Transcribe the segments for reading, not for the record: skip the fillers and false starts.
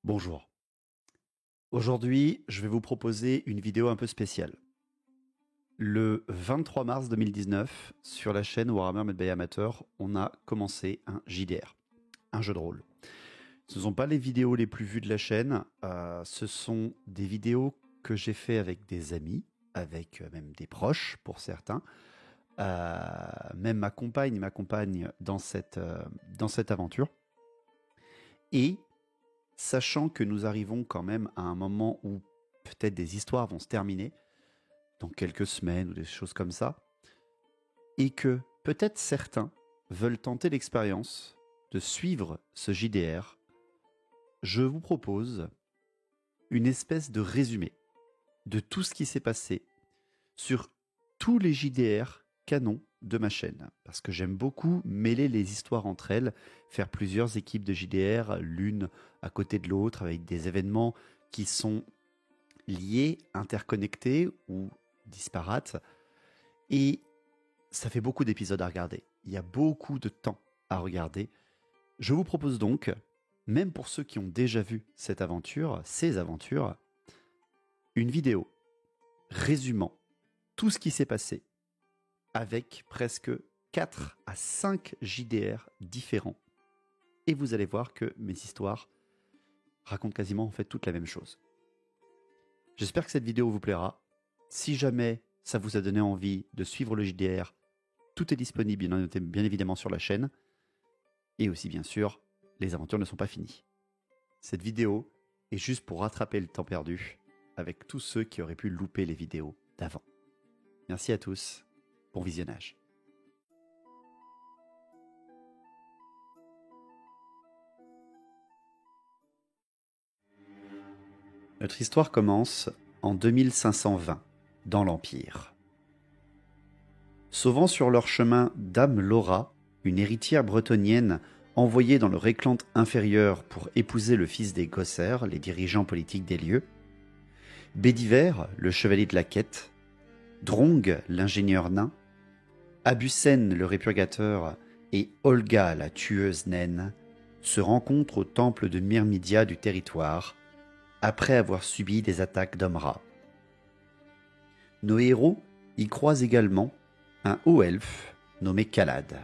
Bonjour. Aujourd'hui, je vais vous proposer une vidéo un peu spéciale. Le 23 mars 2019, sur la chaîne Warhammer Medbay Amateur, on a commencé un JDR, un jeu de rôle. Ce ne sont pas les vidéos les plus vues de la chaîne, ce sont des vidéos que j'ai fait avec des amis, avec même des proches pour certains. Même ma compagne m'accompagne dans cette aventure. Et sachant que nous arrivons quand même à un moment où peut-être des histoires vont se terminer, dans quelques semaines ou des choses comme ça, et que peut-être certains veulent tenter l'expérience de suivre ce JDR, je vous propose une espèce de résumé de tout ce qui s'est passé sur tous les JDR canons de ma chaîne, parce que j'aime beaucoup mêler les histoires entre elles, faire plusieurs équipes de JDR, l'une à côté de l'autre, avec des événements qui sont liés, interconnectés ou disparates, et ça fait beaucoup d'épisodes à regarder. Il y a beaucoup de temps à regarder. Je vous propose donc, même pour ceux qui ont déjà vu ces aventures, une vidéo résumant tout ce qui s'est passé avec presque 4 à 5 JDR différents. Et vous allez voir que mes histoires racontent quasiment en fait toute la même chose. J'espère que cette vidéo vous plaira. Si jamais ça vous a donné envie de suivre le JDR, tout est disponible bien évidemment sur la chaîne. Et aussi bien sûr, les aventures ne sont pas finies. Cette vidéo est juste pour rattraper le temps perdu avec tous ceux qui auraient pu louper les vidéos d'avant. Merci à tous, bon visionnage. Notre histoire commence en 2520, dans l'Empire. Sauvant sur leur chemin Dame Laura, une héritière bretonnienne envoyée dans le Réclante inférieur pour épouser le fils des Gosser, les dirigeants politiques des lieux, Bédiver, le chevalier de la quête, Drong, l'ingénieur nain, Abusen, le répurgateur, et Olga, la tueuse naine, se rencontrent au temple de Myrmidia du territoire, après avoir subi des attaques d'Omra. Nos héros y croisent également un haut elfe nommé Kalad.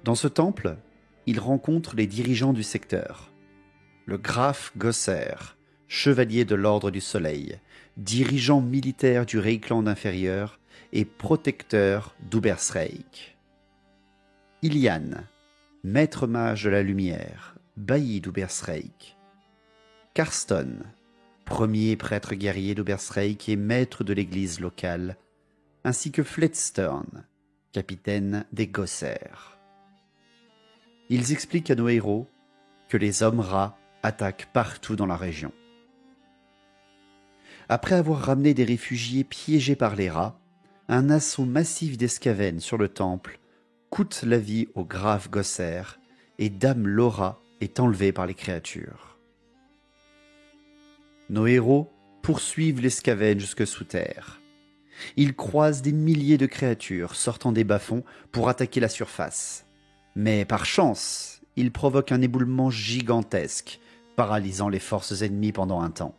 Dans ce temple, ils rencontrent les dirigeants du secteur. Le Graf Gosser, chevalier de l'Ordre du Soleil, dirigeant militaire du Reikland inférieur et protecteur d'Ubersreik. Ilian, maître mage de la lumière, bailli d'Ubersreik. Karston, premier prêtre guerrier d'Ubersreik et maître de l'église locale, ainsi que Fletstern, capitaine des Gosser. Ils expliquent à nos héros que les hommes rats attaquent partout dans la région. Après avoir ramené des réfugiés piégés par les rats, un assaut massif d'escavènes sur le temple coûte la vie au Graf Gosser et Dame Laura est enlevée par les créatures. Nos héros poursuivent l'escavène jusque sous terre. Ils croisent des milliers de créatures sortant des bas-fonds pour attaquer la surface. Mais par chance, ils provoquent un éboulement gigantesque, paralysant les forces ennemies pendant un temps.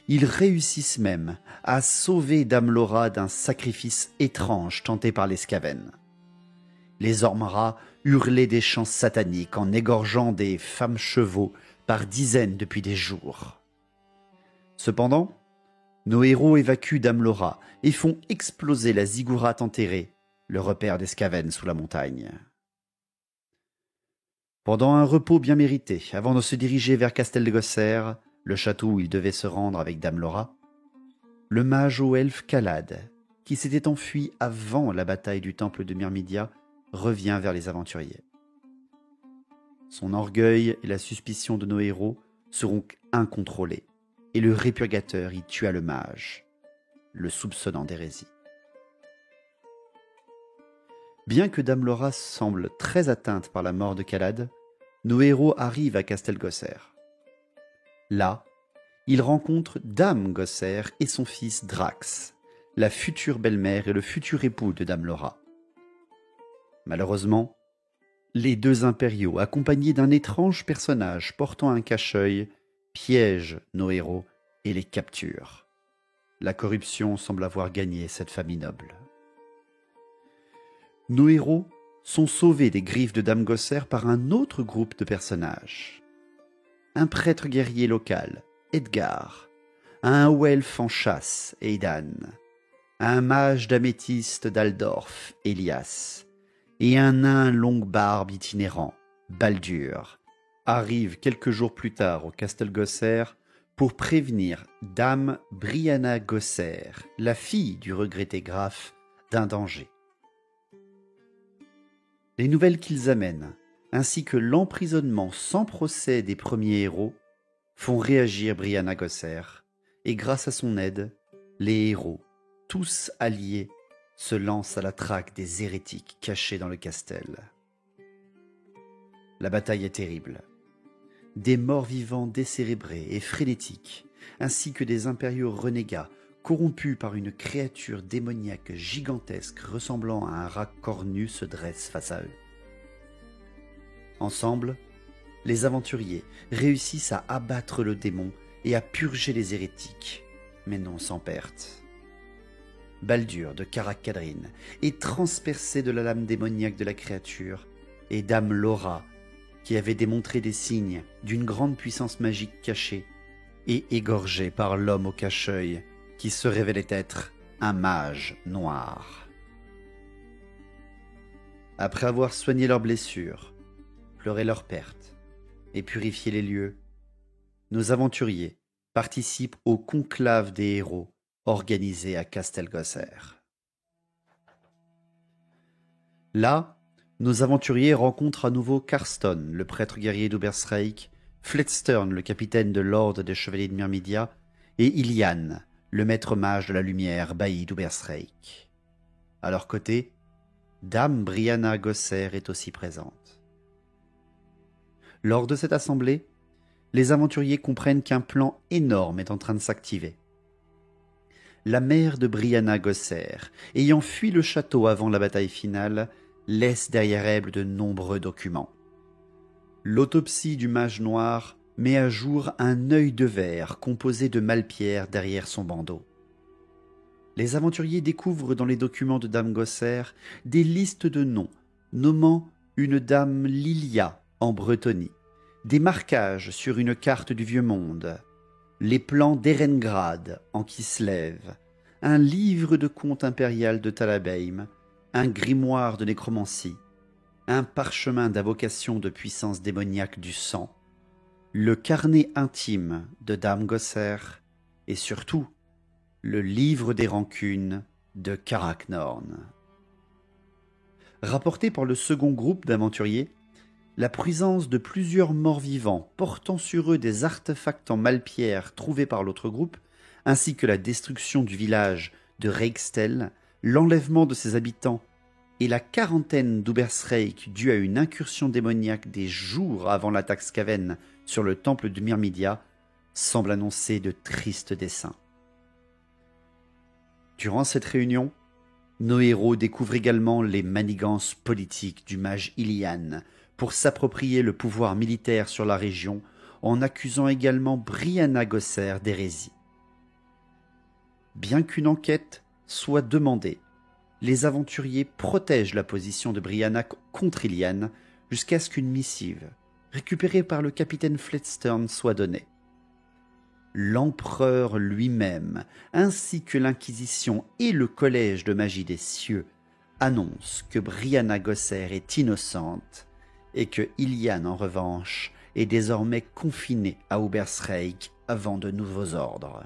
Ils réussissent même à sauver Dame Laura d'un sacrifice étrange tenté par les Skaven. Les Ormrats hurlaient des chants sataniques en égorgeant des femmes chevaux par dizaines depuis des jours. Cependant, nos héros évacuent Dame Laura et font exploser la ziggurat enterrée, le repère des Skaven sous la montagne. Pendant un repos bien mérité, avant de se diriger vers Castel de Gosser, le château où il devait se rendre avec Dame Laura, le mage au elfe Kalad, qui s'était enfui avant la bataille du temple de Myrmidia, revient vers les aventuriers. Son orgueil et la suspicion de nos héros seront incontrôlés, et le répurgateur y tua le mage, le soupçonnant d'hérésie. Bien que Dame Laura semble très atteinte par la mort de Kalad, nos héros arrivent à Castel Gosser. Là, ils rencontrent Dame Gosser et son fils Drax, la future belle-mère et le futur époux de Dame Laura. Malheureusement, Les deux impériaux, accompagnés d'un étrange personnage portant un cache-œil, piègent nos héros et les capturent. La corruption semble avoir gagné cette famille noble. Nos héros sont sauvés des griffes de Dame Gosser par un autre groupe de personnages. Un prêtre guerrier local, Edgar, un elfe en chasse, Aidan, un mage d'améthyste d'Aldorf, Elias, et un nain longue barbe itinérant, Baldur, arrivent quelques jours plus tard au Castel Gosser pour prévenir Dame Brianna Gosser, la fille du regretté Graf, d'un danger. Les nouvelles qu'ils amènent, ainsi que l'emprisonnement sans procès des premiers héros, font réagir Brianna Gosser, et grâce à son aide, les héros, tous alliés, se lancent à la traque des hérétiques cachés dans le castel. La bataille est terrible. Des morts-vivants décérébrés et frénétiques, ainsi que des impériaux renégats, corrompus par une créature démoniaque gigantesque ressemblant à un rat cornu, se dressent face à eux. Ensemble, les aventuriers réussissent à abattre le démon et à purger les hérétiques, mais non sans perte. Baldur de Karak-Kadrin est transpercé de la lame démoniaque de la créature, et Dame Laura, qui avait démontré des signes d'une grande puissance magique cachée, est égorgée par l'homme au cache-œil, qui se révélait être un mage noir. Après avoir soigné leurs blessures, pleuré leurs pertes et purifié les lieux, nos aventuriers participent au conclave des héros organisé à Castel Gosser. Là, nos aventuriers rencontrent à nouveau Karston, le prêtre guerrier d'Ubersreik, Fletstern, le capitaine de l'ordre des chevaliers de Myrmidia, et Ilian, le maître mage de la lumière, bailli d'Ubersreik. À leur côté, Dame Brianna Gosser est aussi présente. Lors de cette assemblée, les aventuriers comprennent qu'un plan énorme est en train de s'activer. La mère de Brianna Gosser, ayant fui le château avant la bataille finale, laisse derrière elle de nombreux documents. L'autopsie du mage noir met à jour un œil de verre composé de malpierre derrière son bandeau. Les aventuriers découvrent dans les documents de Dame Gosser des listes de noms nommant une dame Lilia en Bretonie, des marquages sur une carte du Vieux Monde, les plans d'Erengrad en Kislev, un livre de contes impérial de Talabeim, un grimoire de nécromancie, un parchemin d'invocation de puissance démoniaque du sang, le carnet intime de Dame Gosser et surtout le livre des rancunes de Karak-Norn. Rapporté par le second groupe d'aventuriers, la présence de plusieurs morts-vivants portant sur eux des artefacts en malpierre trouvés par l'autre groupe, ainsi que la destruction du village de Reikstel, l'enlèvement de ses habitants et la quarantaine d'Ubersreik due à une incursion démoniaque des jours avant l'attaque Skaven sur le temple de Myrmidia, semblent annoncer de tristes desseins. Durant cette réunion, nos héros découvrent également les manigances politiques du mage Ilian pour s'approprier le pouvoir militaire sur la région en accusant également Brianna Gosser d'hérésie. Bien qu'une enquête soit demandée, les aventuriers protègent la position de Brianna contre Ilian jusqu'à ce qu'une missive, récupérée par le capitaine Fletstern, soit donnée. L'empereur lui-même, ainsi que l'Inquisition et le Collège de magie des cieux, annoncent que Brianna Gosser est innocente et que Ilian, en revanche, est désormais confiné à Ubersreik avant de nouveaux ordres.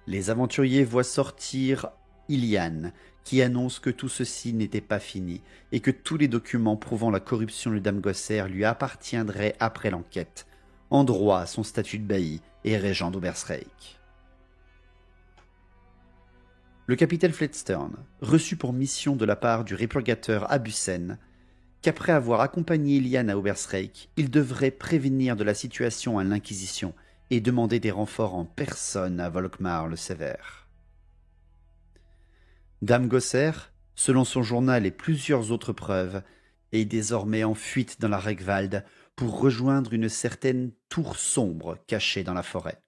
Les aventuriers voient sortir Ilian, qui annonce que tout ceci n'était pas fini et que tous les documents prouvant la corruption de Dame Gosser lui appartiendraient après l'enquête, en droit à son statut de bailli et régent d'Ubersreik. Le capitaine Fletstern reçut pour mission de la part du répurgateur Abusen qu'après avoir accompagné Ilian à Ubersreik, il devrait prévenir de la situation à l'Inquisition et demander des renforts en personne à Volkmar le Sévère. Dame Gosser, selon son journal et plusieurs autres preuves, est désormais en fuite dans la Regwald pour rejoindre une certaine tour sombre cachée dans la forêt.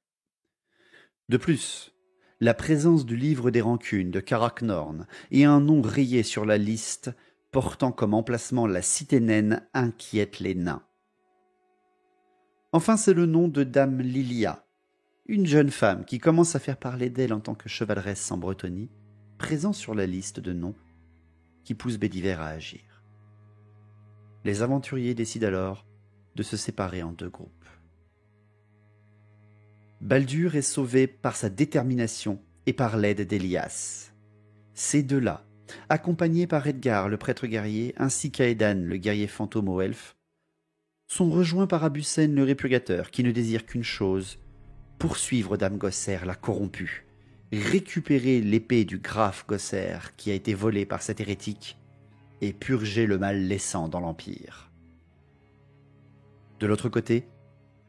De plus, la présence du livre des rancunes de Karaknorn et un nom rayé sur la liste portant comme emplacement la cité naine inquiète les nains. Enfin, c'est le nom de Dame Lilia, une jeune femme qui commence à faire parler d'elle en tant que chevaleresse en Bretonnie, présent sur la liste de noms qui pousse Bédiver à agir. Les aventuriers décident alors de se séparer en deux groupes. Baldur est sauvé par sa détermination et par l'aide d'Elias. Ces deux-là, accompagnés par Edgar, le prêtre guerrier, ainsi qu'Aedan, le guerrier fantôme aux elfes, sont rejoints par Abusen, le répurgateur, qui ne désire qu'une chose, poursuivre Dame Gosser, la corrompue, récupérer l'épée du Graf Gosser qui a été volée par cet hérétique et purger le mal laissant dans l'Empire. De l'autre côté,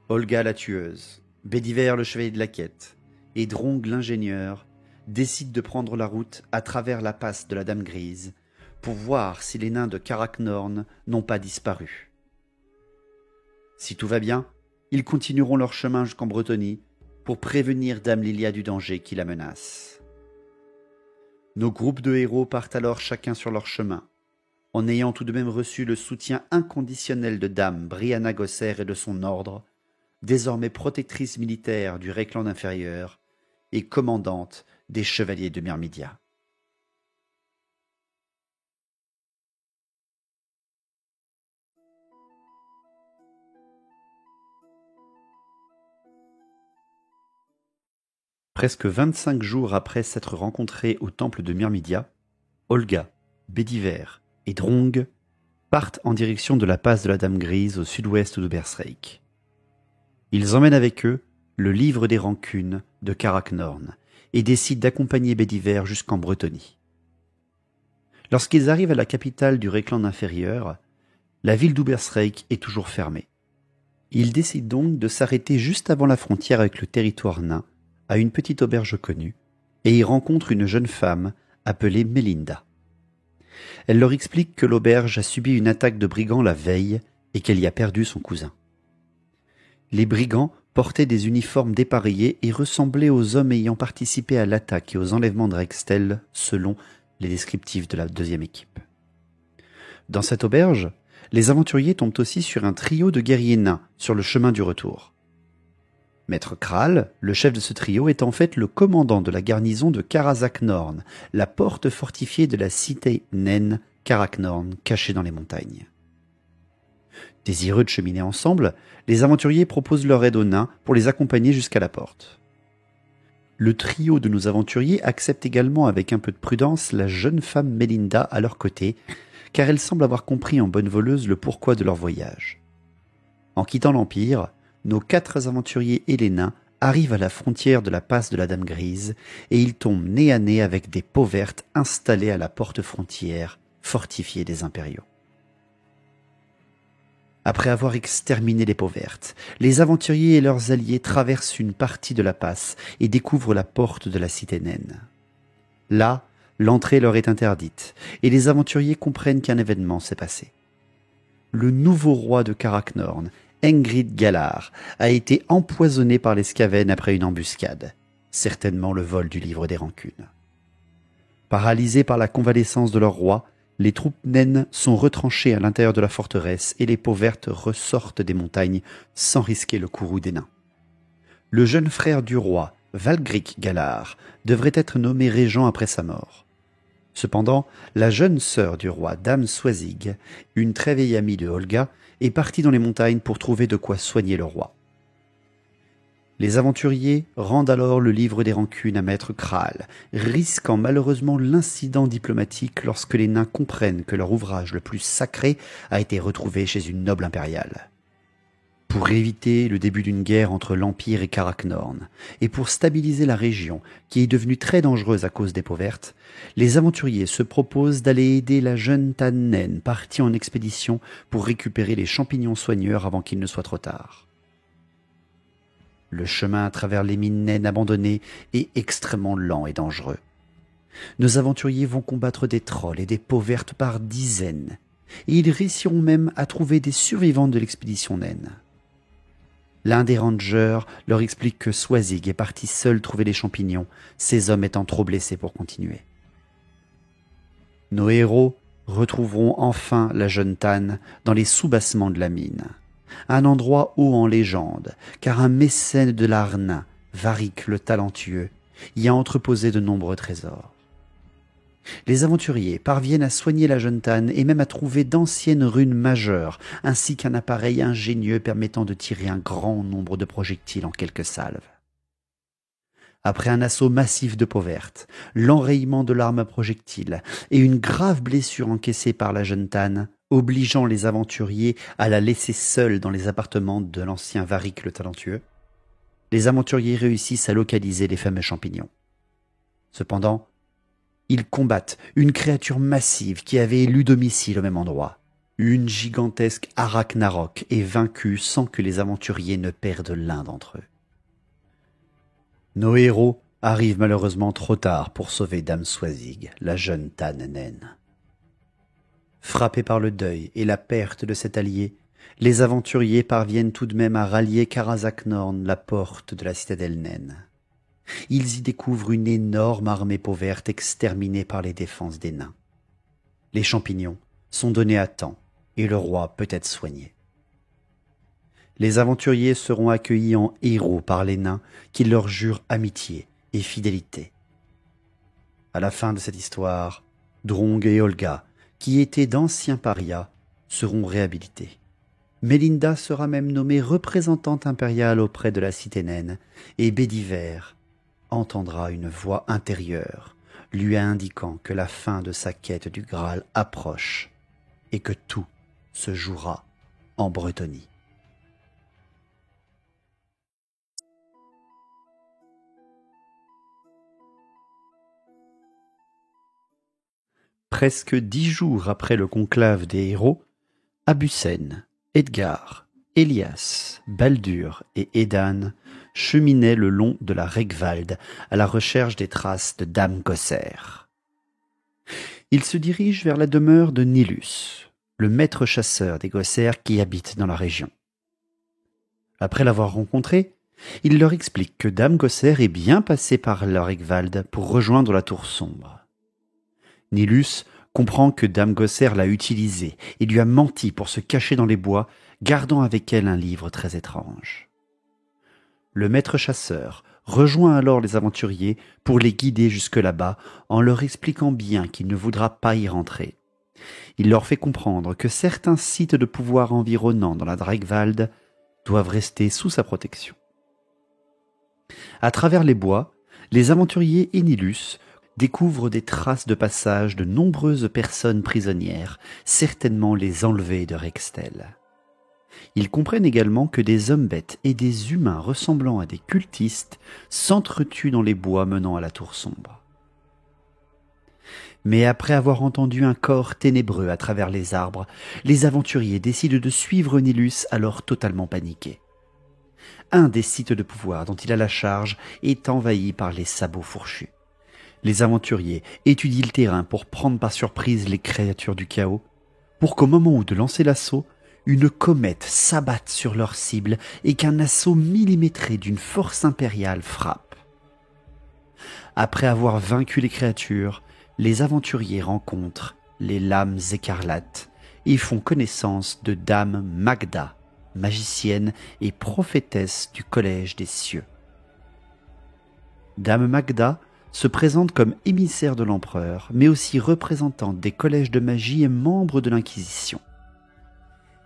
Olga la tueuse, Bédiver le chevalier de la quête et Drong l'ingénieur décident de prendre la route à travers la passe de la Dame Grise pour voir si les nains de Karaknorn n'ont pas disparu. Si tout va bien, ils continueront leur chemin jusqu'en Bretonnie pour prévenir Dame Lilia du danger qui la menace. Nos groupes de héros partent alors chacun sur leur chemin, en ayant tout de même reçu le soutien inconditionnel de Dame Brianna Gosser et de son ordre, désormais protectrice militaire du Reikland inférieur et commandante des chevaliers de Myrmidia. Presque 25 jours après s'être rencontrés au temple de Myrmidia, Olga, Bédiver et Drong partent en direction de la passe de la Dame Grise au sud-ouest de Berserk. Ils emmènent avec eux le livre des rancunes de Karaknorn et décident d'accompagner Bédiver jusqu'en Bretonnie. Lorsqu'ils arrivent à la capitale du Reikland inférieur, la ville d'Ubersreik est toujours fermée. Ils décident donc de s'arrêter juste avant la frontière avec le territoire nain, à une petite auberge connue, et y rencontrent une jeune femme appelée Melinda. Elle leur explique que l'auberge a subi une attaque de brigands la veille et qu'elle y a perdu son cousin. Les brigands portaient des uniformes dépareillés et ressemblaient aux hommes ayant participé à l'attaque et aux enlèvements de Rextel, selon les descriptifs de la deuxième équipe. Dans cette auberge, les aventuriers tombent aussi sur un trio de guerriers nains sur le chemin du retour. Maître Kral, le chef de ce trio, est en fait le commandant de la garnison de Karazaknorn, la porte fortifiée de la cité naine Karaknorn, cachée dans les montagnes. Désireux de cheminer ensemble, les aventuriers proposent leur aide aux nains pour les accompagner jusqu'à la porte. Le trio de nos aventuriers accepte également avec un peu de prudence la jeune femme Melinda à leur côté, car elle semble avoir compris en bonne voleuse le pourquoi de leur voyage. En quittant l'Empire, nos 4 aventuriers et les nains arrivent à la frontière de la passe de la Dame Grise et ils tombent nez à nez avec des peaux vertes installées à la porte frontière fortifiée des impériaux. Après avoir exterminé les peaux vertes, les aventuriers et leurs alliés traversent une partie de la passe et découvrent la porte de la cité naine. Là, l'entrée leur est interdite et les aventuriers comprennent qu'un événement s'est passé. Le nouveau roi de Karaknorn, Engrid Galar, a été empoisonné par les Skaven après une embuscade, certainement le vol du livre des rancunes. Paralysés par la convalescence de leur roi, les troupes naines sont retranchées à l'intérieur de la forteresse et les peaux vertes ressortent des montagnes sans risquer le courroux des nains. Le jeune frère du roi, Valgric Galar, devrait être nommé régent après sa mort. Cependant, la jeune sœur du roi, Dame Swazig, une très vieille amie de Olga, est partie dans les montagnes pour trouver de quoi soigner le roi. Les aventuriers rendent alors le livre des rancunes à Maître Kral, risquant malheureusement l'incident diplomatique lorsque les nains comprennent que leur ouvrage le plus sacré a été retrouvé chez une noble impériale. Pour éviter le début d'une guerre entre l'Empire et Karaknorn, et pour stabiliser la région, qui est devenue très dangereuse à cause des peaux vertes, les aventuriers se proposent d'aller aider la jeune Tannen partie en expédition pour récupérer les champignons soigneurs avant qu'il ne soit trop tard. Le chemin à travers les mines naines abandonnées est extrêmement lent et dangereux. Nos aventuriers vont combattre des trolls et des peaux vertes par dizaines, et ils réussiront même à trouver des survivants de l'expédition naine. L'un des rangers leur explique que Swazig est parti seul trouver les champignons, ses hommes étant trop blessés pour continuer. Nos héros retrouveront enfin la jeune Tan dans les soubassements de la mine, un endroit haut en légende, car un mécène de l'Arnain, Varric le talentueux, y a entreposé de nombreux trésors. Les aventuriers parviennent à soigner la jeune Tan et même à trouver d'anciennes runes majeures, ainsi qu'un appareil ingénieux permettant de tirer un grand nombre de projectiles en quelques salves. Après un assaut massif de peau verte, l'enrayement de l'arme à projectiles et une grave blessure encaissée par la jeune Tan, obligeant les aventuriers à la laisser seule dans les appartements de l'ancien Varric le talentueux, les aventuriers réussissent à localiser les fameux champignons. Cependant, ils combattent une créature massive qui avait élu domicile au même endroit. Une gigantesque Arachnarok est vaincue sans que les aventuriers ne perdent l'un d'entre eux. Nos héros arrivent malheureusement trop tard pour sauver Dame Swazig, la jeune Tan naine. Frappés par le deuil et la perte de cet allié, les aventuriers parviennent tout de même à rallier Karazak Norn, la porte de la citadelle naine. Ils y découvrent une énorme armée peau verte exterminée par les défenses des nains. Les champignons sont donnés à temps et le roi peut être soigné. Les aventuriers seront accueillis en héros par les nains qui leur jurent amitié et fidélité. À la fin de cette histoire, Drong et Olga, qui étaient d'anciens parias, seront réhabilités. Mélinda sera même nommée représentante impériale auprès de la cité naine et Bédiver entendra une voix intérieure lui indiquant que la fin de sa quête du Graal approche et que tout se jouera en Bretonie. Presque 10 jours après le conclave des héros, Abucène, Edgar, Elias, Baldur et Edan cheminaient le long de la Regwald à la recherche des traces de Dame Gosser. Ils se dirigent vers la demeure de Nilus, le maître chasseur des Gosser qui habite dans la région. Après l'avoir rencontré, il leur explique que Dame Gosser est bien passée par la Regwald pour rejoindre la tour sombre. Nilus comprend que Dame Gosser l'a utilisée et lui a menti pour se cacher dans les bois, gardant avec elle un livre très étrange. Le maître chasseur rejoint alors les aventuriers pour les guider jusque là-bas en leur expliquant bien qu'il ne voudra pas y rentrer. Il leur fait comprendre que certains sites de pouvoir environnants dans la Regwald doivent rester sous sa protection. À travers les bois, les aventuriers et Nilus découvrent des traces de passage de nombreuses personnes prisonnières, certainement les enlevées de Rextel. Ils comprennent également que des hommes-bêtes et des humains ressemblant à des cultistes s'entretuent dans les bois menant à la tour sombre. Mais après avoir entendu un corps ténébreux à travers les arbres, les aventuriers décident de suivre Nilus alors totalement paniqué. Un des sites de pouvoir dont il a la charge est envahi par les sabots fourchus. Les aventuriers étudient le terrain pour prendre par surprise les créatures du chaos, pour qu'au moment où de lancer l'assaut, une comète s'abatte sur leur cible et qu'un assaut millimétré d'une force impériale frappe. Après avoir vaincu les créatures, les aventuriers rencontrent les lames écarlates et font connaissance de Dame Magda, magicienne et prophétesse du Collège des Cieux. Dame Magda se présente comme émissaire de l'empereur, mais aussi représentante des collèges de magie et membre de l'Inquisition.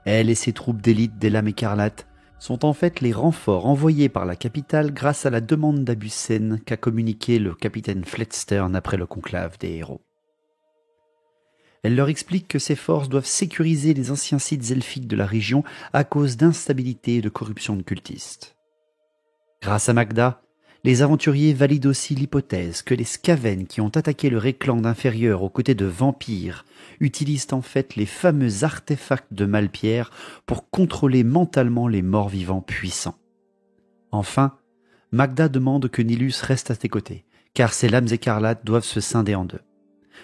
Elle et ses troupes d'élite des Lames écarlates sont en fait les renforts envoyés par la capitale grâce à la demande d'Abucène qu'a communiqué le capitaine Fletstern après le conclave des héros. Elle leur explique que ces forces doivent sécuriser les anciens sites elfiques de la région à cause d'instabilité et de corruption de cultistes. Grâce à Magda, les aventuriers valident aussi l'hypothèse que les Skaven qui ont attaqué le Récland inférieur aux côtés de vampires utilisent en fait les fameux artefacts de Malpierre pour contrôler mentalement les morts-vivants puissants. Enfin, Magda demande que Nilus reste à ses côtés, car ces lames écarlates doivent se scinder en deux.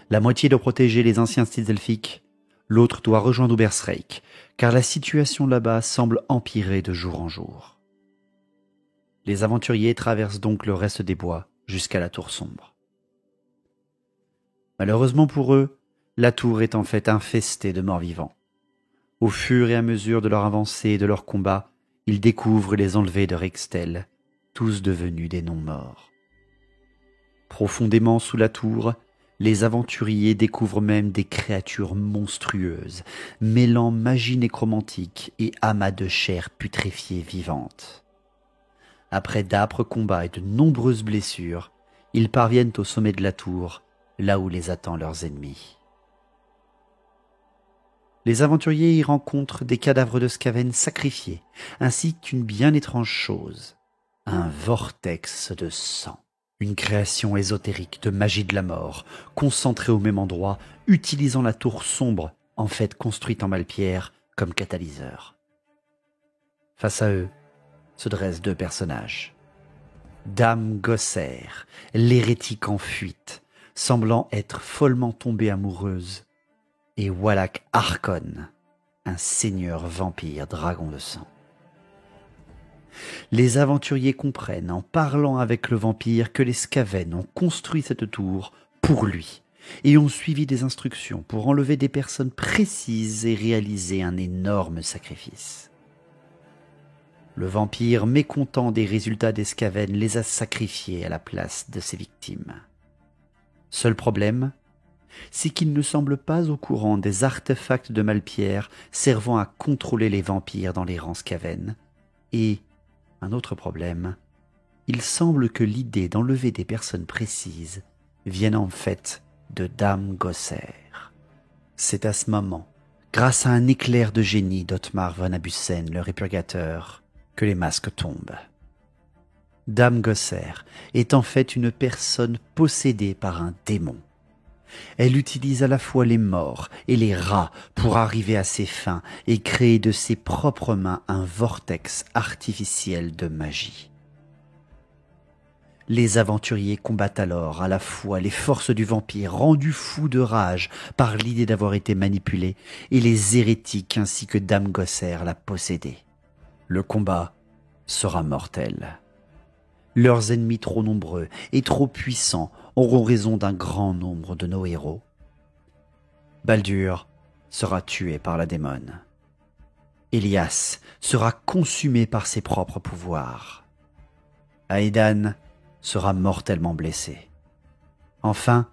La moitié doit protéger les anciens sites elfiques, L'autre doit rejoindre Ubersreik, car la situation là-bas semble empirer de jour en jour. Les aventuriers traversent donc le reste des bois jusqu'à la tour sombre. Malheureusement pour eux, la tour est en fait infestée de morts-vivants. Au fur et à mesure de leur avancée et de leur combat, ils découvrent les enlevés de Rextel, tous devenus des non-morts. Profondément sous la tour, les aventuriers découvrent même des créatures monstrueuses, mêlant magie nécromantique et amas de chair putréfiée vivante. Après d'âpres combats et de nombreuses blessures, ils parviennent au sommet de la tour, là où les attendent leurs ennemis. Les aventuriers y rencontrent des cadavres de Skaven sacrifiés, ainsi qu'une bien étrange chose, un vortex de sang. Une création ésotérique de magie de la mort, concentrée au même endroit, utilisant la tour sombre, en fait construite en malpierre, comme catalyseur. Face à eux se dressent deux personnages. Dame Gosser, l'hérétique en fuite, semblant être follement tombée amoureuse, et Wallach Arkon, un seigneur vampire dragon de sang. Les aventuriers comprennent, en parlant avec le vampire, que les Skaven ont construit cette tour pour lui et ont suivi des instructions pour enlever des personnes précises et réaliser un énorme sacrifice. Le vampire, mécontent des résultats des Skaven, les a sacrifiés à la place de ses victimes. Seul problème, c'est qu'il ne semble pas au courant des artefacts de Malpierre servant à contrôler les vampires dans les rangs Skaven. Et, un autre problème, il semble que l'idée d'enlever des personnes précises vienne en fait de Dame Gosser. C'est à ce moment, grâce à un éclair de génie d'Ottmar von Abusen, le répurgateur, que les masques tombent. Dame Gosser est en fait une personne possédée par un démon. Elle utilise à la fois les morts et les rats pour arriver à ses fins et créer de ses propres mains un vortex artificiel de magie. Les aventuriers combattent alors à la fois les forces du vampire rendus fous de rage par l'idée d'avoir été manipulés et les hérétiques ainsi que Dame Gosser la possédée. Le combat sera mortel. Leurs ennemis trop nombreux et trop puissants auront raison d'un grand nombre de nos héros. Baldur sera tué par la démone. Elias sera consumé par ses propres pouvoirs. Aedan sera mortellement blessé. Enfin,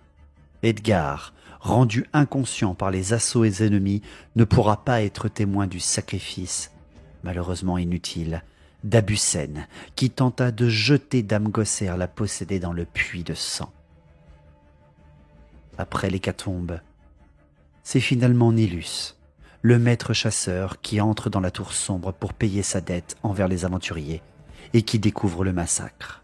Edgar, rendu inconscient par les assauts des ennemis, ne pourra pas être témoin du sacrifice, malheureusement inutile, d'Abusen, qui tenta de jeter Dame Gosser la possédée dans le puits de sang. Après l'hécatombe, c'est finalement Nilus, le maître chasseur, qui entre dans la tour sombre pour payer sa dette envers les aventuriers et qui découvre le massacre.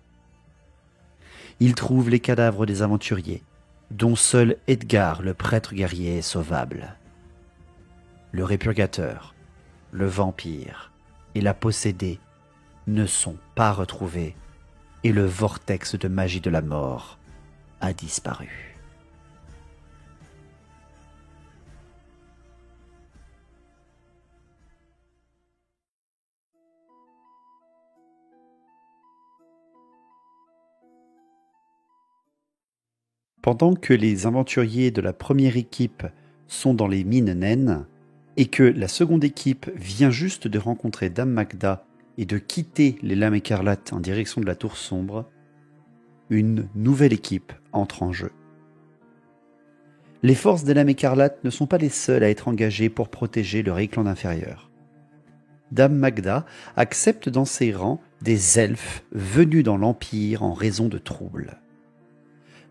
Il trouve les cadavres des aventuriers, dont seul Edgar, le prêtre guerrier, est sauvable. Le répurgateur, le vampire et la possédée ne sont pas retrouvés et le vortex de magie de la mort a disparu. Pendant que les aventuriers de la première équipe sont dans les mines naines et que la seconde équipe vient juste de rencontrer Dame Magda et de quitter les Lames Écarlates en direction de la Tour Sombre, une nouvelle équipe entre en jeu. Les forces des Lames Écarlates ne sont pas les seules à être engagées pour protéger le Reikland inférieur. Dame Magda accepte dans ses rangs des elfes venus dans l'Empire en raison de troubles.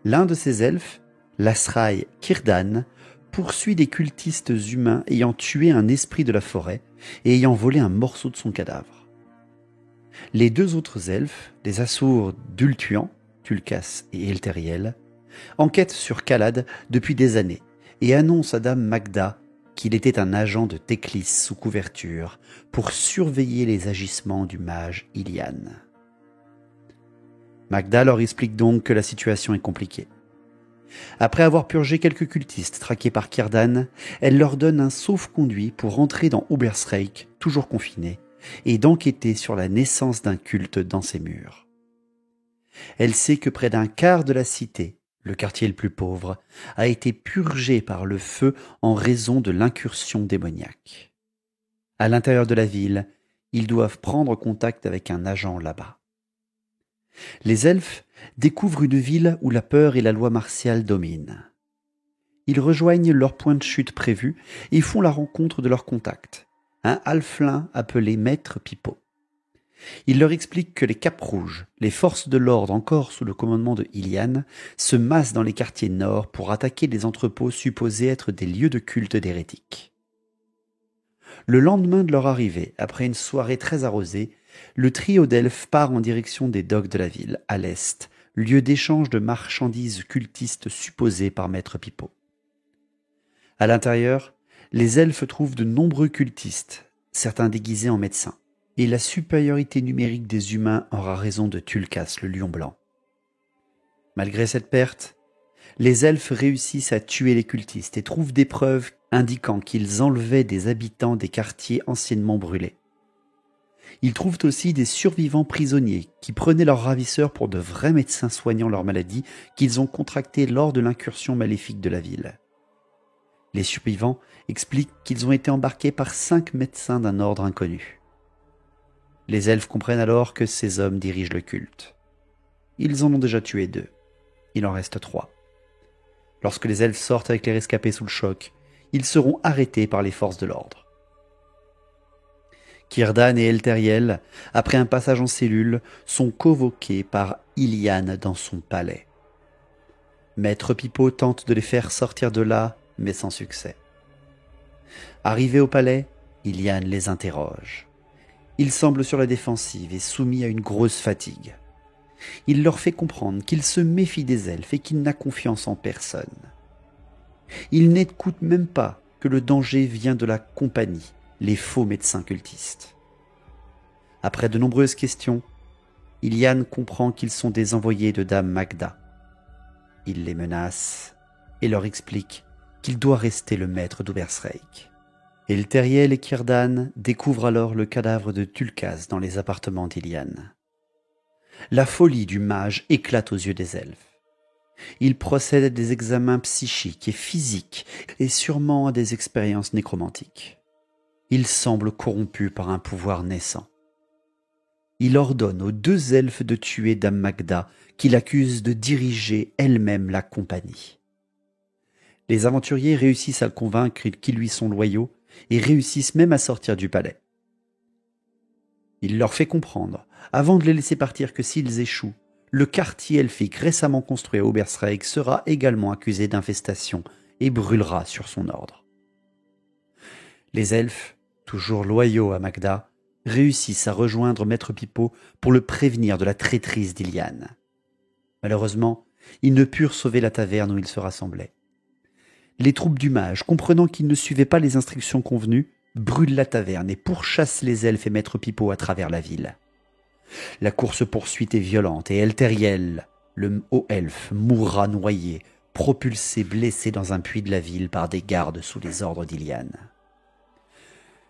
L'un de ces elfes, l'Asraï Kirdan, poursuit des cultistes humains ayant tué un esprit de la forêt et ayant volé un morceau de son cadavre. Les deux autres elfes, des Assours d'Ultuan, Tulkas et Elteriel, enquêtent sur Kalad depuis des années et annoncent à Dame Magda qu'il était un agent de Teclis sous couverture pour surveiller les agissements du mage Ilian. Magda leur explique donc que la situation est compliquée. Après avoir purgé quelques cultistes traqués par Círdan, elle leur donne un sauf-conduit pour rentrer dans Ubersreik, toujours confiné, et d'enquêter sur la naissance d'un culte dans ses murs. Elle sait que près d'un quart de la cité, le quartier le plus pauvre, a été purgé par le feu en raison de l'incursion démoniaque. À l'intérieur de la ville, ils doivent prendre contact avec un agent là-bas. Les elfes découvrent une ville où la peur et la loi martiale dominent. Ils rejoignent leur point de chute prévu et font la rencontre de leur contact, un halflin appelé Maître Pipeau. Il leur explique que les Capes Rouges, les forces de l'ordre encore sous le commandement de Ilian, se massent dans les quartiers nord pour attaquer les entrepôts supposés être des lieux de culte d'hérétiques. Le lendemain de leur arrivée, après une soirée très arrosée, le trio d'elfes part en direction des docks de la ville, à l'est, lieu d'échange de marchandises cultistes supposées par Maître Pipeau. À l'intérieur, les elfes trouvent de nombreux cultistes, certains déguisés en médecins, et la supériorité numérique des humains aura raison de Tulkas, le lion blanc. Malgré cette perte, les elfes réussissent à tuer les cultistes et trouvent des preuves indiquant qu'ils enlevaient des habitants des quartiers anciennement brûlés. Ils trouvent aussi des survivants prisonniers qui prenaient leurs ravisseurs pour de vrais médecins soignant leurs maladies qu'ils ont contractées lors de l'incursion maléfique de la ville. Les survivants expliquent qu'ils ont été embarqués par 5 médecins d'un ordre inconnu. Les elfes comprennent alors que ces hommes dirigent le culte. Ils en ont déjà tué 2. Il en reste 3. Lorsque les elfes sortent avec les rescapés sous le choc, ils seront arrêtés par les forces de l'ordre. Círdan et Elteriel, après un passage en cellule, sont convoqués par Ilian dans son palais. Maître Pipeau tente de les faire sortir de là, mais sans succès. Arrivés au palais, Ilian les interroge. Il semble sur la défensive et soumis à une grosse fatigue. Il leur fait comprendre qu'il se méfie des elfes et qu'il n'a confiance en personne. Il n'écoute même pas que le danger vient de la compagnie, les faux médecins cultistes. Après de nombreuses questions, Ilian comprend qu'ils sont des envoyés de Dame Magda. Il les menace et leur explique qu'il doit rester le maître d'Ubersreik. Elteriel et Círdan découvrent alors le cadavre de Tulkas dans les appartements d'Ilian. La folie du mage éclate aux yeux des elfes. Il procède à des examens psychiques et physiques et sûrement à des expériences nécromantiques. Il semble corrompu par un pouvoir naissant. Il ordonne aux 2 elfes de tuer Dame Magda, qu'il accuse de diriger elle-même la compagnie. Les aventuriers réussissent à le convaincre qu'ils lui sont loyaux et réussissent même à sortir du palais. Il leur fait comprendre, avant de les laisser partir, que s'ils échouent, le quartier elfique récemment construit à Ubersreik sera également accusé d'infestation et brûlera sur son ordre. Les elfes, toujours loyaux à Magda, réussissent à rejoindre Maître Pipeau pour le prévenir de la traîtrise d'Ilian. Malheureusement, ils ne purent sauver la taverne où ils se rassemblaient. Les troupes du mage, comprenant qu'ils ne suivaient pas les instructions convenues, brûlent la taverne et pourchassent les elfes et Maître Pipeau à travers la ville. La course-poursuite est violente et Elteriel, le haut elfe, mourra noyé, propulsé blessé dans un puits de la ville par des gardes sous les ordres d'Ilian.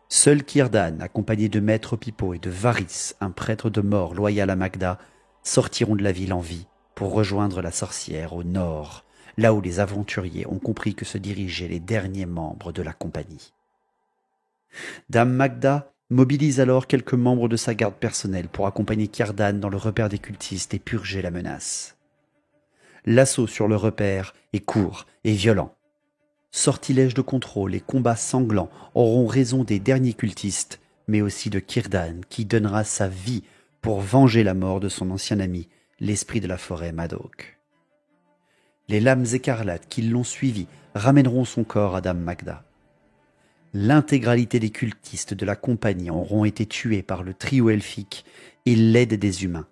Seul Círdan, accompagné de Maître Pipeau et de Varys, un prêtre de mort loyal à Magda, sortiront de la ville en vie pour rejoindre la sorcière au nord, là où les aventuriers ont compris que se dirigeaient les derniers membres de la compagnie. Dame Magda mobilise alors quelques membres de sa garde personnelle pour accompagner Círdan dans le repère des cultistes et purger la menace. L'assaut sur le repère est court et violent. Sortilèges de contrôle et combats sanglants auront raison des derniers cultistes, mais aussi de Círdan qui donnera sa vie pour venger la mort de son ancien ami, l'esprit de la forêt Madoc. Les lames écarlates qui l'ont suivi ramèneront son corps à Dame Magda. L'intégralité des cultistes de la compagnie auront été tués par le trio elfique et l'aide des humains.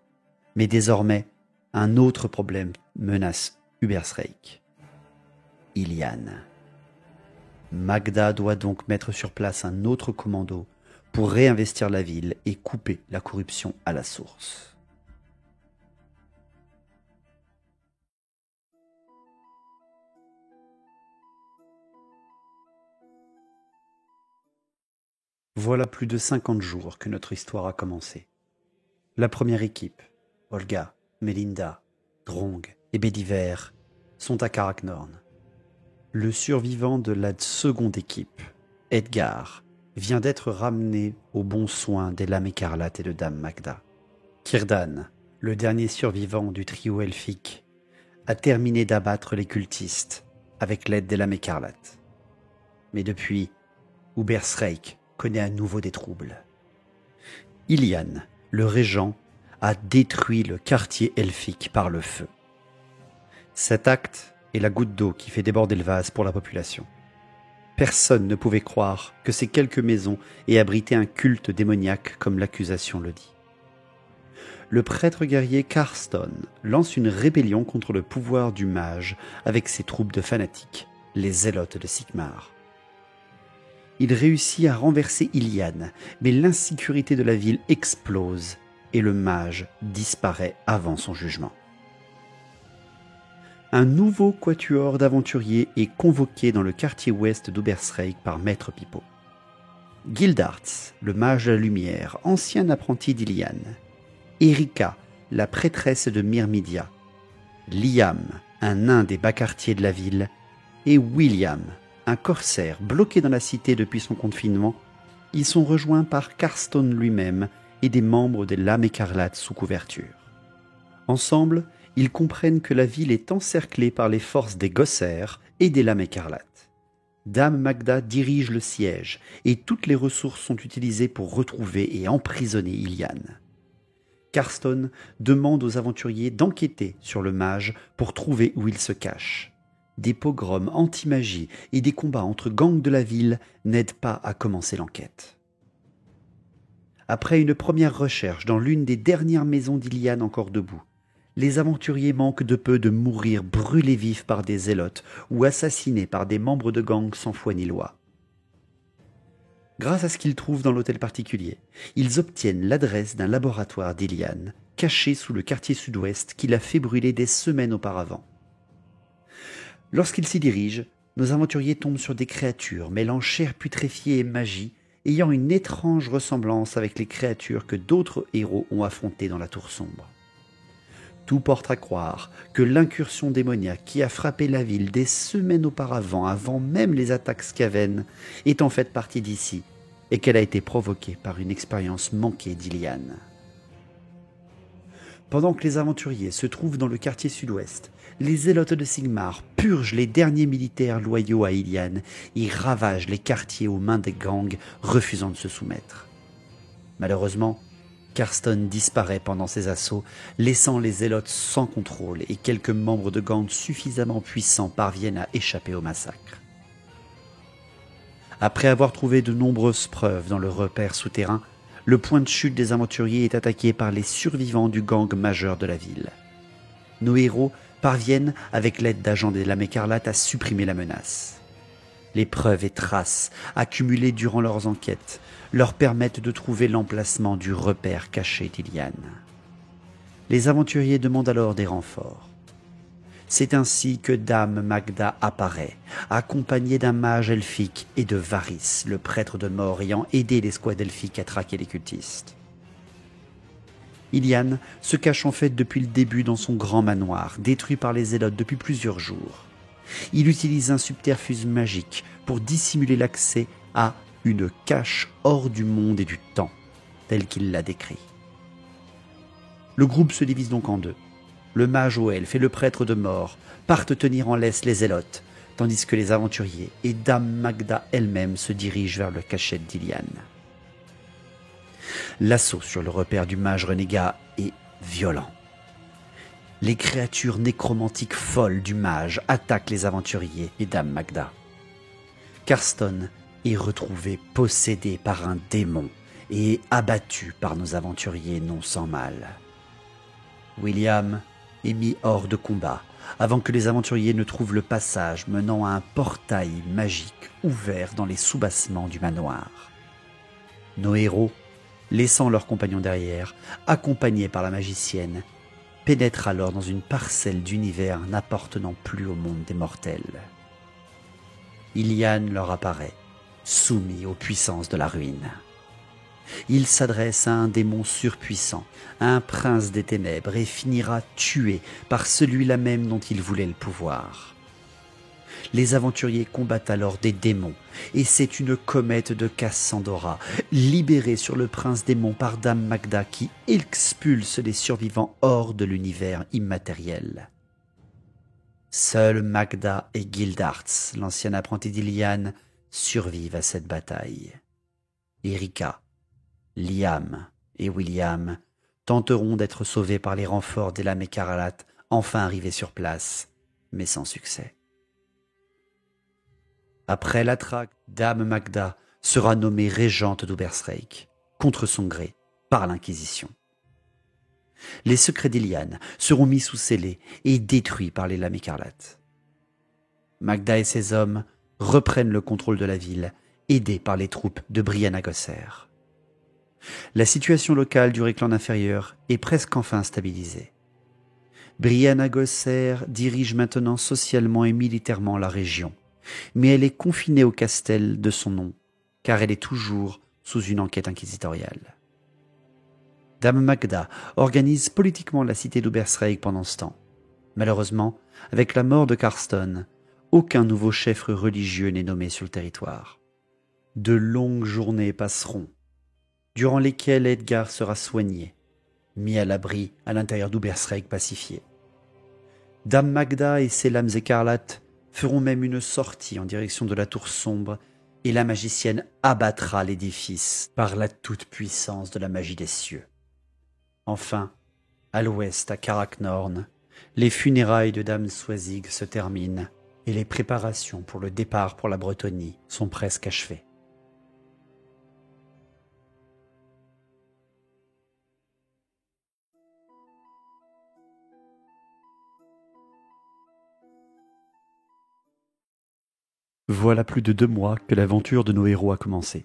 Mais désormais, un autre problème menace Ubersreik. Ilian. Magda doit donc mettre sur place un autre commando pour réinvestir la ville et couper la corruption à la source. Voilà plus de 50 jours que notre histoire a commencé. La première équipe, Olga, Melinda, Drong et Bédiver, sont à Karaknorn. Le survivant de la seconde équipe, Edgar, vient d'être ramené aux bons soins des Lames écarlates et de Dame Magda. Kirdan, le dernier survivant du trio elfique, a terminé d'abattre les cultistes avec l'aide des Lames écarlates. Mais depuis, Ubersreik connaît à nouveau des troubles. Ilian, le régent, a détruit le quartier elfique par le feu. Cet acte est la goutte d'eau qui fait déborder le vase pour la population. Personne ne pouvait croire que ces quelques maisons aient abrité un culte démoniaque comme l'accusation le dit. Le prêtre guerrier Karston lance une rébellion contre le pouvoir du mage avec ses troupes de fanatiques, les zélotes de Sigmar. Il réussit à renverser Ilian, mais l'insécurité de la ville explose et le mage disparaît avant son jugement. Un nouveau quatuor d'aventuriers est convoqué dans le quartier ouest d'Ubersreik par Maître Pipeau. Gildarts, le mage de la lumière, ancien apprenti d'Ilian. Erika, la prêtresse de Myrmidia. Liam, un nain des bas quartiers de la ville. Et William, un corsaire bloqué dans la cité depuis son confinement. Ils sont rejoints par Karston lui-même et des membres des Lames écarlates sous couverture. Ensemble, ils comprennent que la ville est encerclée par les forces des Gossaires et des Lames écarlates. Dame Magda dirige le siège et toutes les ressources sont utilisées pour retrouver et emprisonner Ilian. Karston demande aux aventuriers d'enquêter sur le mage pour trouver où il se cache. Des pogroms anti-magie et des combats entre gangs de la ville n'aident pas à commencer l'enquête. Après une première recherche dans l'une des dernières maisons d'Ilian encore debout, les aventuriers manquent de peu de mourir brûlés vifs par des zélotes ou assassinés par des membres de gangs sans foi ni loi. Grâce à ce qu'ils trouvent dans l'hôtel particulier, ils obtiennent l'adresse d'un laboratoire d'Ilian, caché sous le quartier sud-ouest qu'il a fait brûler des semaines auparavant. Lorsqu'ils s'y dirigent, nos aventuriers tombent sur des créatures mêlant chair putréfiée et magie, ayant une étrange ressemblance avec les créatures que d'autres héros ont affrontées dans la Tour Sombre. Tout porte à croire que l'incursion démoniaque qui a frappé la ville des semaines auparavant, avant même les attaques Skaven, est en fait partie d'ici, et qu'elle a été provoquée par une expérience manquée d'Ilian. Pendant que les aventuriers se trouvent dans le quartier sud-ouest, les zélotes de Sigmar purgent les derniers militaires loyaux à Ilian et ravagent les quartiers aux mains des gangs refusant de se soumettre. Malheureusement, Karston disparaît pendant ces assauts, laissant les zélotes sans contrôle et quelques membres de gangs suffisamment puissants parviennent à échapper au massacre. Après avoir trouvé de nombreuses preuves dans le repère souterrain, le point de chute des aventuriers est attaqué par les survivants du gang majeur de la ville. Nos héros parviennent, avec l'aide d'agents des Lames écarlates, à supprimer la menace. Les preuves et traces accumulées durant leurs enquêtes leur permettent de trouver l'emplacement du repère caché d'Ilian. Les aventuriers demandent alors des renforts. C'est ainsi que Dame Magda apparaît, accompagnée d'un mage elfique et de Varys, le prêtre de mort ayant aidé l'escouade elfique à traquer les cultistes. Ilian se cache en fait depuis le début dans son grand manoir, détruit par les zélotes depuis plusieurs jours. Il utilise un subterfuge magique pour dissimuler l'accès à une cache hors du monde et du temps, tel qu'il l'a décrit. Le groupe se divise donc en deux. Le mage aux elfes et le prêtre de mort partent tenir en laisse les zélotes, tandis que les aventuriers et Dame Magda elle-même se dirigent vers le cachette d'Ilian. L'assaut sur le repère du mage renégat est violent. Les créatures nécromantiques folles du mage attaquent les aventuriers et Dame Magda. Karston est retrouvé possédé par un démon et abattu par nos aventuriers non sans mal. William est mis hors de combat avant que les aventuriers ne trouvent le passage menant à un portail magique ouvert dans les soubassements du manoir. Nos héros, laissant leurs compagnons derrière, accompagnés par la magicienne, pénètrent alors dans une parcelle d'univers n'appartenant plus au monde des mortels. Ilian leur apparaît, soumis aux puissances de la ruine. il s'adresse à un démon surpuissant, à un prince des ténèbres, et finira tué par celui-là même dont il voulait le pouvoir. Les aventuriers combattent alors des démons, et c'est une comète de Cassandora, libérée sur le prince démon par Dame Magda, qui expulse les survivants hors de l'univers immatériel. Seuls Magda et Gildarts, l'ancien apprenti d'Iliane, survivent à cette bataille. Erika, Liam et William tenteront d'être sauvés par les renforts d'Elam et Karalat, enfin arrivés sur place, mais sans succès. Après la traque, Dame Magda sera nommée régente d'Obersreik, contre son gré, par l'Inquisition. Les secrets d'Iliane seront mis sous scellés et détruits par les Lames écarlates. Magda et ses hommes reprennent le contrôle de la ville, aidés par les troupes de Brianna Gosser. La situation locale du Réclan inférieur est presque enfin stabilisée. Brianna Gosser dirige maintenant socialement et militairement la région, mais elle est confinée au castel de son nom, car elle est toujours sous une enquête inquisitoriale. Dame Magda organise politiquement la cité d'Obersreik pendant ce temps. Malheureusement, avec la mort de Karsten, aucun nouveau chef religieux n'est nommé sur le territoire. De longues journées passeront, durant lesquelles Edgar sera soigné, mis à l'abri à l'intérieur d'Obersreik pacifié. Dame Magda et ses lames écarlates feront même une sortie en direction de la tour sombre, et la magicienne abattra l'édifice par la toute-puissance de la magie des cieux. Enfin, à l'ouest, à Karaknorn, les funérailles de Dame Swazig se terminent et les préparations pour le départ pour la Bretonie sont presque achevées. Voilà plus de 2 mois que l'aventure de nos héros a commencé.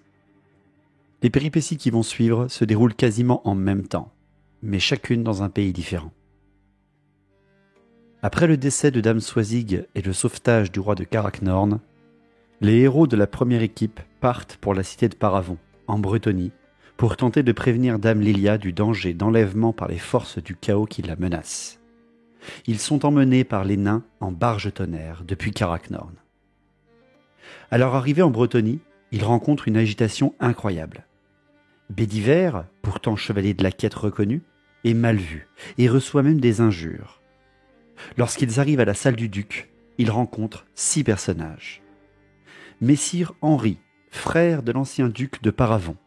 Les péripéties qui vont suivre se déroulent quasiment en même temps, mais chacune dans un pays différent. Après le décès de Dame Swazig et le sauvetage du roi de Karaknorn, les héros de la première équipe partent pour la cité de Paravon, en Bretonie, pour tenter de prévenir Dame Lilia du danger d'enlèvement par les forces du chaos qui la menacent. Ils sont emmenés par les nains en barge tonnerre depuis Karaknorn. À leur arrivée en Bretonie, ils rencontrent une agitation incroyable. Bédiver, pourtant chevalier de la quête reconnu, est mal vu et reçoit même des injures. Lorsqu'ils arrivent à la salle du duc, ils rencontrent 6 personnages. Messire Henri, frère de l'ancien duc de Paravon.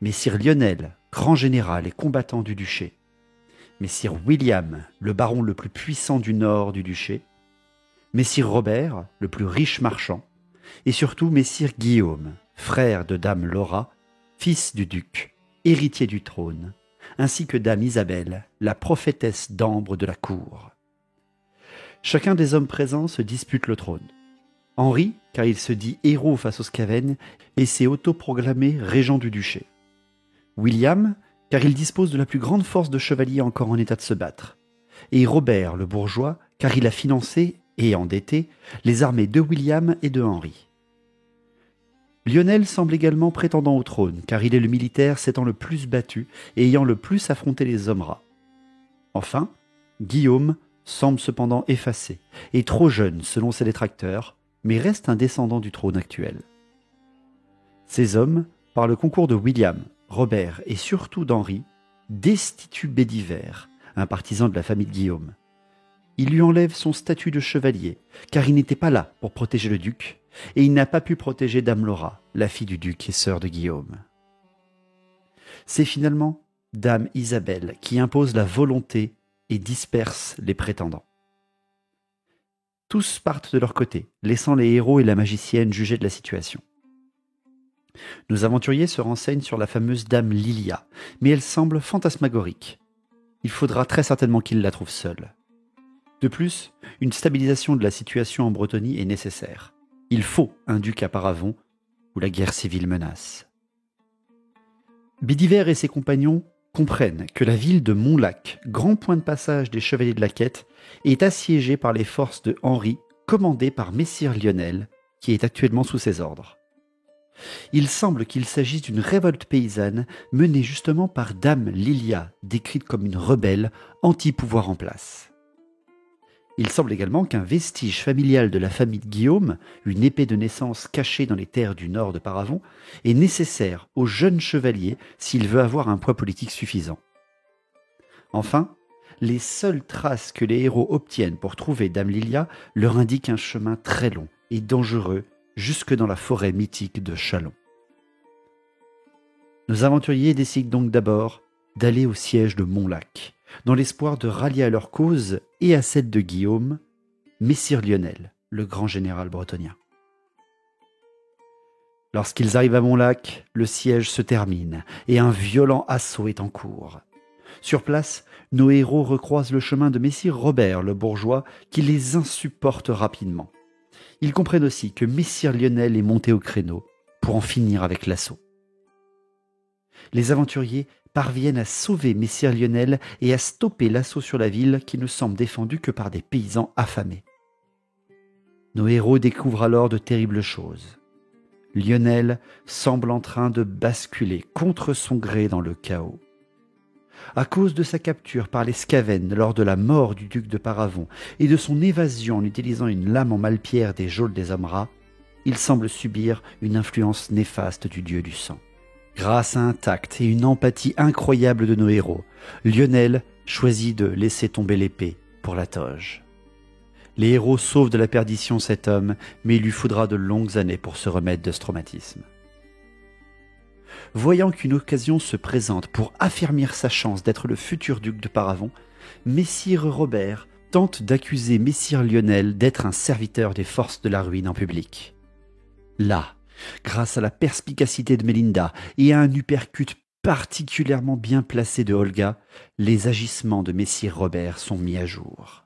Messire Lionel, grand général et combattant du duché. Messire William, le baron le plus puissant du nord du duché. Messire Robert, le plus riche marchand. Et surtout Messire Guillaume, frère de Dame Laura, fils du duc, héritier du trône, ainsi que Dame Isabelle, la prophétesse d'ambre de la cour. Chacun des hommes présents se dispute le trône. Henri, car il se dit héros face aux Skaven et s'est autoproclamé régent du duché. William, car il dispose de la plus grande force de chevaliers encore en état de se battre. Et Robert, le bourgeois, car il a financé et endetté les armées de William et de Henri. Lionel semble également prétendant au trône, car il est le militaire s'étant le plus battu et ayant le plus affronté les hommes rats. Enfin, Guillaume semble cependant effacé et trop jeune selon ses détracteurs, mais reste un descendant du trône actuel. Ces hommes, par le concours de William, Robert et surtout d'Henri, destituent Bédiver, un partisan de la famille de Guillaume. Il lui enlève son statut de chevalier, car il n'était pas là pour protéger le duc, et il n'a pas pu protéger Dame Laura, la fille du duc et sœur de Guillaume. C'est finalement Dame Isabelle qui impose la volonté et disperse les prétendants. Tous partent de leur côté, laissant les héros et la magicienne juger de la situation. Nos aventuriers se renseignent sur la fameuse Dame Lilia, mais elle semble fantasmagorique. Il faudra très certainement qu'ils la trouvent seule. De plus, une stabilisation de la situation en Bretonie est nécessaire. Il faut un duc à Paravon, où la guerre civile menace. Bédiver et ses compagnons comprennent que la ville de Montlac, grand point de passage des chevaliers de la quête, est assiégée par les forces de Henri, commandées par Messire Lionel, qui est actuellement sous ses ordres. Il semble qu'il s'agisse d'une révolte paysanne menée justement par Dame Lilia, décrite comme une rebelle anti-pouvoir en place. Il semble également qu'un vestige familial de la famille de Guillaume, une épée de naissance cachée dans les terres du nord de Paravon, est nécessaire au jeune chevalier s'il veut avoir un poids politique suffisant. Enfin, les seules traces que les héros obtiennent pour trouver Dame Lilia leur indiquent un chemin très long et dangereux jusque dans la forêt mythique de Châlons. Nos aventuriers décident donc d'abord d'aller au siège de Montlac, dans l'espoir de rallier à leur cause et à celle de Guillaume, Messire Lionel, le grand général bretonien. Lorsqu'ils arrivent à Montlac, le siège se termine et un violent assaut est en cours. Sur place, nos héros recroisent le chemin de Messire Robert, le bourgeois, qui les insupporte rapidement. Ils comprennent aussi que Messire Lionel est monté au créneau pour en finir avec l'assaut. Les aventuriers parviennent à sauver Messire Lionel et à stopper l'assaut sur la ville qui ne semble défendue que par des paysans affamés. Nos héros découvrent alors de terribles choses. Lionel semble en train de basculer contre son gré dans le chaos. À cause de sa capture par les Scavènes lors de la mort du duc de Paravon et de son évasion en utilisant une lame en malpierre des geôles des hommes rats, il semble subir une influence néfaste du dieu du sang. Grâce à un tact et une empathie incroyable de nos héros, Lionel choisit de laisser tomber l'épée pour la toge. Les héros sauvent de la perdition cet homme, mais il lui faudra de longues années pour se remettre de ce traumatisme. Voyant qu'une occasion se présente pour affermir sa chance d'être le futur duc de Paravon, Messire Robert tente d'accuser Messire Lionel d'être un serviteur des forces de la ruine en public. Là, grâce à la perspicacité de Mélinda et à un uppercut particulièrement bien placé de Olga, les agissements de Messire Robert sont mis à jour.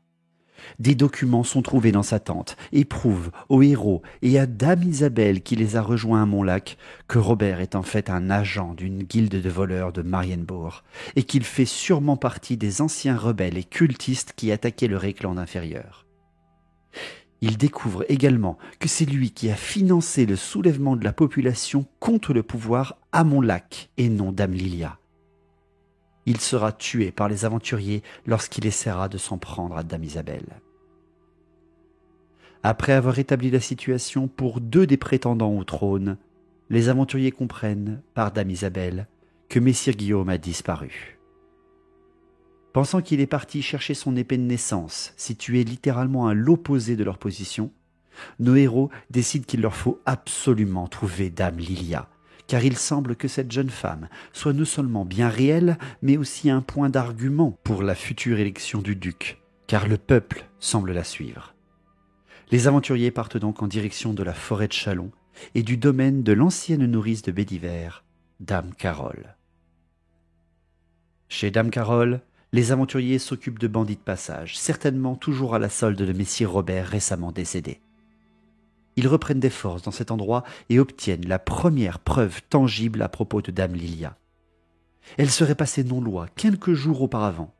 Des documents sont trouvés dans sa tente et prouvent aux héros et à Dame Isabelle qui les a rejoints à Montlac que Robert est en fait un agent d'une guilde de voleurs de Marienbourg et qu'il fait sûrement partie des anciens rebelles et cultistes qui attaquaient le Réclan inférieur. Il découvre également que c'est lui qui a financé le soulèvement de la population contre le pouvoir à Montlac et non Dame Lilia. Il sera tué par les aventuriers lorsqu'il essaiera de s'en prendre à Dame Isabelle. Après avoir établi la situation pour 2 des prétendants au trône, les aventuriers comprennent, par Dame Isabelle, que Messire Guillaume a disparu. Pensant qu'il est parti chercher son épée de naissance, située littéralement à l'opposé de leur position, nos héros décident qu'il leur faut absolument trouver Dame Lilia, car il semble que cette jeune femme soit non seulement bien réelle, mais aussi un point d'argument pour la future élection du duc, car le peuple semble la suivre. Les aventuriers partent donc en direction de la forêt de Châlons et du domaine de l'ancienne nourrice de Bédiver, Dame Carole. Chez Dame Carole, les aventuriers s'occupent de bandits de passage, certainement toujours à la solde de Messire Robert récemment décédé. Ils reprennent des forces dans cet endroit et obtiennent la première preuve tangible à propos de Dame Lilia. Elle serait passée non-loi quelques jours auparavant.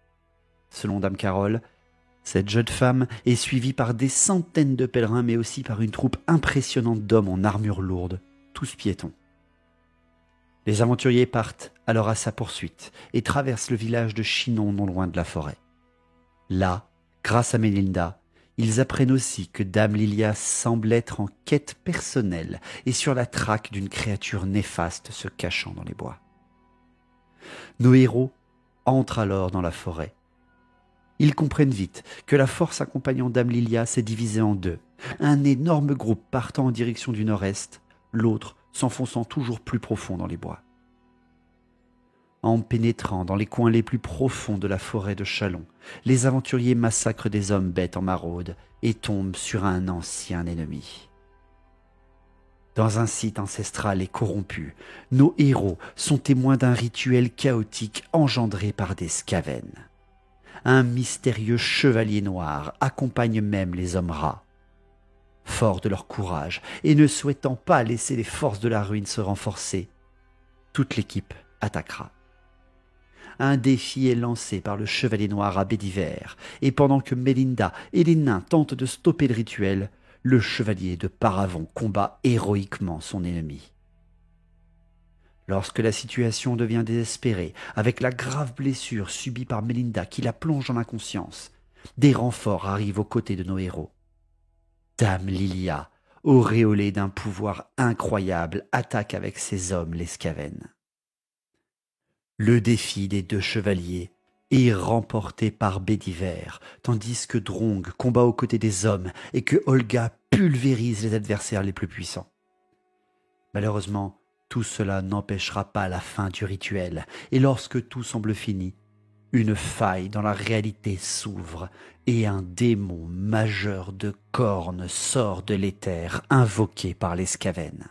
Selon Dame Carole, cette jeune femme est suivie par des centaines de pèlerins, mais aussi par une troupe impressionnante d'hommes en armure lourde, tous piétons. Les aventuriers partent alors à sa poursuite et traversent le village de Chinon non loin de la forêt. Là, grâce à Mélinda, ils apprennent aussi que Dame Lilia semble être en quête personnelle et sur la traque d'une créature néfaste se cachant dans les bois. Nos héros entrent alors dans la forêt. Ils comprennent vite que la force accompagnant Dame Lilia s'est divisée en 2. Un énorme groupe partant en direction du nord-est, l'autre s'enfonçant toujours plus profond dans les bois. En pénétrant dans les coins les plus profonds de la forêt de Châlons, les aventuriers massacrent des hommes bêtes en maraude et tombent sur un ancien ennemi. Dans un site ancestral et corrompu, nos héros sont témoins d'un rituel chaotique engendré par des Scavènes. Un mystérieux chevalier noir accompagne même les hommes rats. Forts de leur courage et ne souhaitant pas laisser les forces de la ruine se renforcer, toute l'équipe attaquera. Un défi est lancé par le chevalier noir à Bédiver, et pendant que Mélinda et les nains tentent de stopper le rituel, le chevalier de Paravon combat héroïquement son ennemi. Lorsque la situation devient désespérée, avec la grave blessure subie par Melinda qui la plonge en inconscience, des renforts arrivent aux côtés de nos héros. Dame Lilia, auréolée d'un pouvoir incroyable, attaque avec ses hommes les Skaven. Le défi des deux chevaliers est remporté par Bédiver, tandis que Drong combat aux côtés des hommes et que Olga pulvérise les adversaires les plus puissants. Malheureusement, tout cela n'empêchera pas la fin du rituel, et lorsque tout semble fini, une faille dans la réalité s'ouvre et un démon majeur de cornes sort de l'éther invoqué par les Skaven.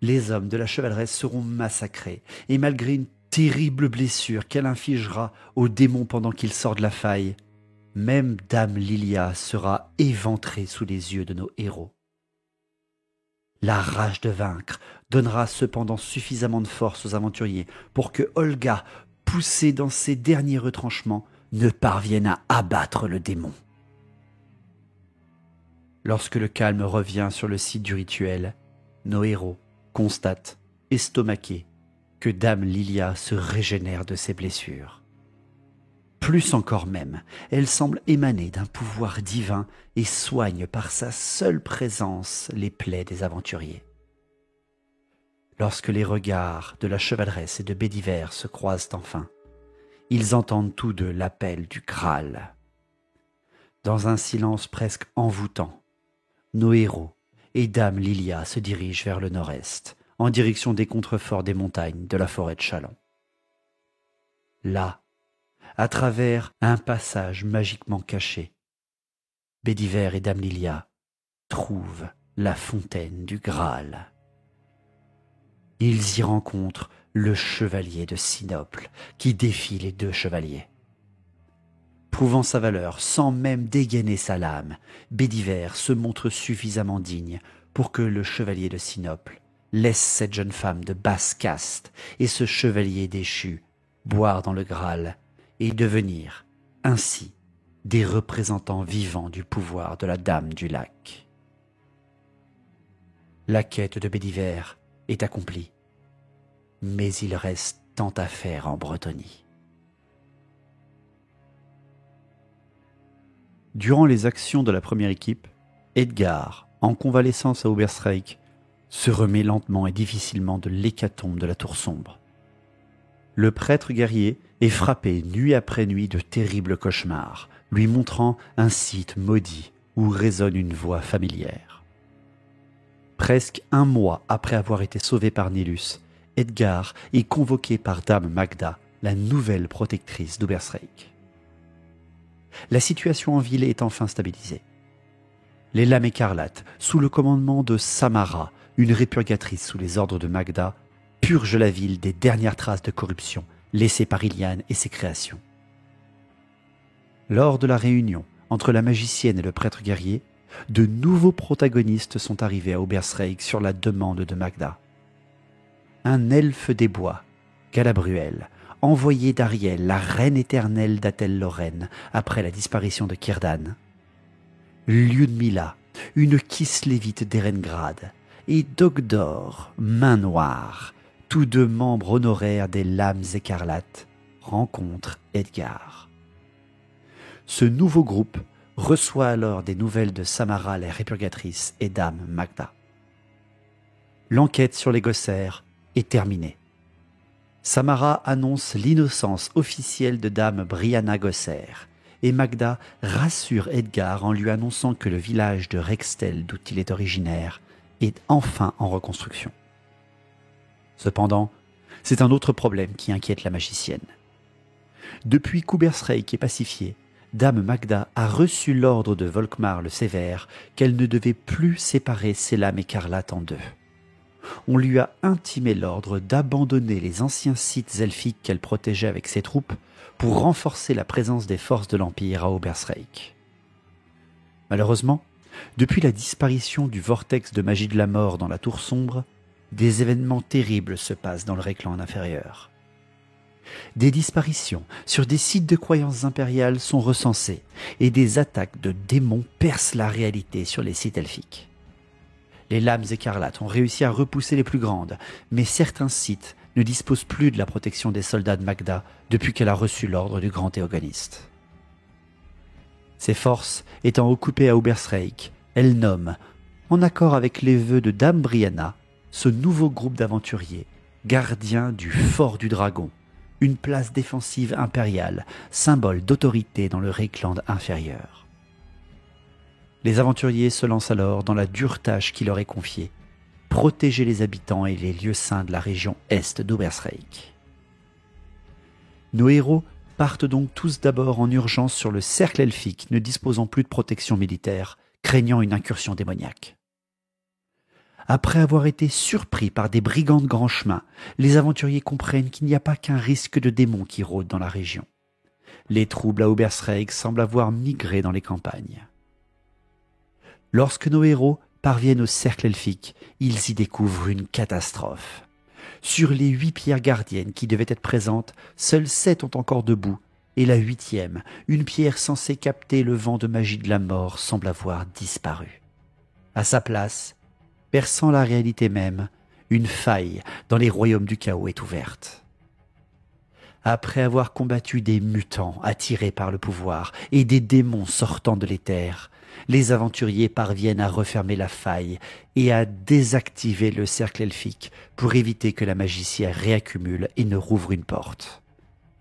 Les hommes de la chevaleresse seront massacrés et malgré une terrible blessure qu'elle infligera au démon pendant qu'il sort de la faille, même Dame Lilia sera éventrée sous les yeux de nos héros. La rage de vaincre donnera cependant suffisamment de force aux aventuriers pour que Olga, poussée dans ses derniers retranchements, ne parvienne à abattre le démon. Lorsque le calme revient sur le site du rituel, nos héros constatent, estomaqués, que Dame Lilia se régénère de ses blessures. Plus encore même, elle semble émaner d'un pouvoir divin et soigne par sa seule présence les plaies des aventuriers. Lorsque les regards de la chevaleresse et de Bédiver se croisent enfin, ils entendent tous deux l'appel du Graal. Dans un silence presque envoûtant, nos héros et Dame Lilia se dirigent vers le nord-est, en direction des contreforts des montagnes de la forêt de Chalon. Là, à travers un passage magiquement caché, Bédiver et Dame Lilia trouvent la fontaine du Graal. Ils y rencontrent le chevalier de Sinople qui défie les deux chevaliers. Prouvant sa valeur sans même dégainer sa lame, Bédiver se montre suffisamment digne pour que le chevalier de Sinople laisse cette jeune femme de basse caste et ce chevalier déchu boire dans le Graal et devenir, ainsi, des représentants vivants du pouvoir de la Dame du Lac. La quête de Bédiver est accomplie, mais il reste tant à faire en Bretonnie. Durant les actions de la première équipe, Edgar, en convalescence à Oberstreik, se remet lentement et difficilement de l'hécatombe de la Tour Sombre. Le prêtre guerrier est frappé nuit après nuit de terribles cauchemars, lui montrant un site maudit où résonne une voix familière. Presque un mois après avoir été sauvé par Nilus, Edgar est convoqué par Dame Magda, la nouvelle protectrice d'Oberstreik. La situation en ville est enfin stabilisée. Les Lames écarlates, sous le commandement de Samara, une répurgatrice sous les ordres de Magda, purgent la ville des dernières traces de corruption laissées par Iliane et ses créations. Lors de la réunion entre la magicienne et le prêtre guerrier, de nouveaux protagonistes sont arrivés à Oberstreik sur la demande de Magda. Un elfe des bois, Galabruel, envoyé d'Ariel, la reine éternelle d'Athel-Lorraine, après la disparition de Círdan. Lyudmila, une kislévite d'Erengrad, et Dogdor, main noire, tous deux membres honoraires des Lames écarlates, rencontrent Edgar. Ce nouveau groupe reçoit alors des nouvelles de Samara la répurgatrice et Dame Magda. L'enquête sur les Gossaires est terminée. Samara annonce l'innocence officielle de Dame Brianna Gossaire et Magda rassure Edgar en lui annonçant que le village de Rextel, d'où il est originaire, est enfin en reconstruction. Cependant, c'est un autre problème qui inquiète la magicienne. Depuis qu'Oberstreik est pacifié, Dame Magda a reçu l'ordre de Volkmar le Sévère qu'elle ne devait plus séparer ses lames écarlates en deux. On lui a intimé l'ordre d'abandonner les anciens sites elfiques qu'elle protégeait avec ses troupes pour renforcer la présence des forces de l'Empire à Oberstreik. Malheureusement, depuis la disparition du vortex de magie de la mort dans la Tour Sombre, des événements terribles se passent dans le Reikland inférieur. Des disparitions sur des sites de croyances impériales sont recensées et des attaques de démons percent la réalité sur les sites elfiques. Les lames écarlates ont réussi à repousser les plus grandes, mais certains sites ne disposent plus de la protection des soldats de Magda depuis qu'elle a reçu l'ordre du grand théogoniste. Ses forces étant occupées à Ubersreik, elle nomme, en accord avec les vœux de Dame Brianna, ce nouveau groupe d'aventuriers, gardiens du Fort du Dragon, une place défensive impériale, symbole d'autorité dans le Reikland inférieur. Les aventuriers se lancent alors dans la dure tâche qui leur est confiée, protéger les habitants et les lieux saints de la région est d'Ubersreik. Nos héros partent donc tous d'abord en urgence sur le cercle elfique, ne disposant plus de protection militaire, craignant une incursion démoniaque. Après avoir été surpris par des brigands de grand chemin, les aventuriers comprennent qu'il n'y a pas qu'un risque de démons qui rôde dans la région. Les troubles à Ubersreik semblent avoir migré dans les campagnes. Lorsque nos héros parviennent au cercle elfique, ils y découvrent une catastrophe. Sur les 8 pierres gardiennes qui devaient être présentes, seules 7 ont encore debout, et la 8e, une pierre censée capter le vent de magie de la mort, semble avoir disparu. À sa place, perçant la réalité même, une faille dans les royaumes du chaos est ouverte. Après avoir combattu des mutants attirés par le pouvoir et des démons sortant de l'éther, les aventuriers parviennent à refermer la faille et à désactiver le cercle elfique pour éviter que la magie s'y réaccumule et ne rouvre une porte.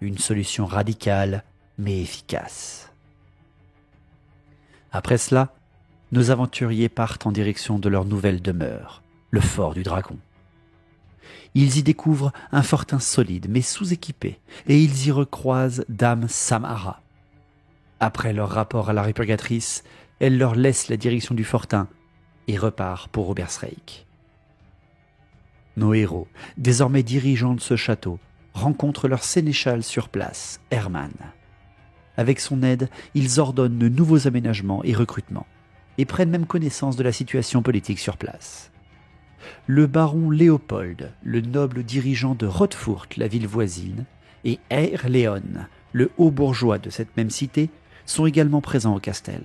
Une solution radicale mais efficace. Après cela, nos aventuriers partent en direction de leur nouvelle demeure, le Fort du Dragon. Ils y découvrent un fortin solide mais sous-équipé et ils y recroisent Dame Samara. Après leur rapport à la répurgatrice, elle leur laisse la direction du fortin et repart pour Ubersreik. Nos héros, désormais dirigeants de ce château, rencontrent leur sénéchal sur place, Herman. Avec son aide, ils ordonnent de nouveaux aménagements et recrutements, et prennent même connaissance de la situation politique sur place. Le baron Léopold, le noble dirigeant de Rothfurt, la ville voisine, et Eir Léon, le haut bourgeois de cette même cité, sont également présents au castel.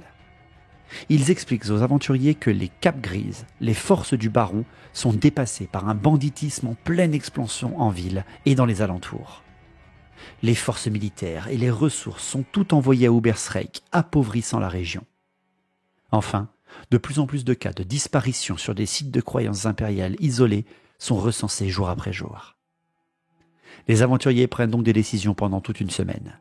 Ils expliquent aux aventuriers que les capes grises, les forces du baron, sont dépassées par un banditisme en pleine expansion en ville et dans les alentours. Les forces militaires et les ressources sont toutes envoyées à Ubersreik, appauvrissant la région. Enfin, de plus en plus de cas de disparition sur des sites de croyances impériales isolés sont recensés jour après jour. Les aventuriers prennent donc des décisions pendant toute une semaine.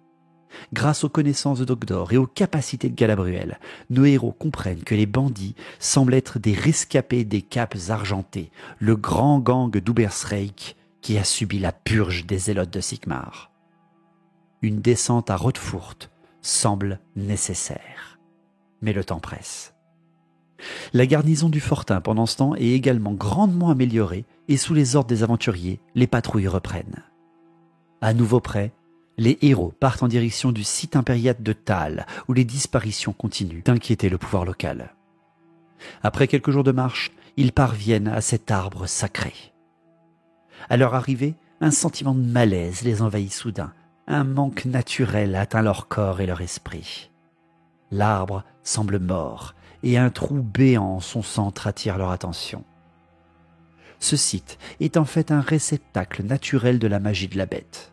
Grâce aux connaissances de Dogdor et aux capacités de Galadriel, nos héros comprennent que les bandits semblent être des rescapés des capes argentées, le grand gang d'Ubersreik qui a subi la purge des zélotes de Sigmar. Une descente à Rothfurt semble nécessaire, mais le temps presse. La garnison du fortin pendant ce temps est également grandement améliorée et sous les ordres des aventuriers, les patrouilles reprennent. À nouveau prêts, les héros partent en direction du site impérial de Thal, où les disparitions continuent d'inquiéter le pouvoir local. Après quelques jours de marche, ils parviennent à cet arbre sacré. À leur arrivée, un sentiment de malaise les envahit soudain. Un manque naturel atteint leur corps et leur esprit. L'arbre semble mort, et un trou béant en son centre attire leur attention. Ce site est en fait un réceptacle naturel de la magie de la bête.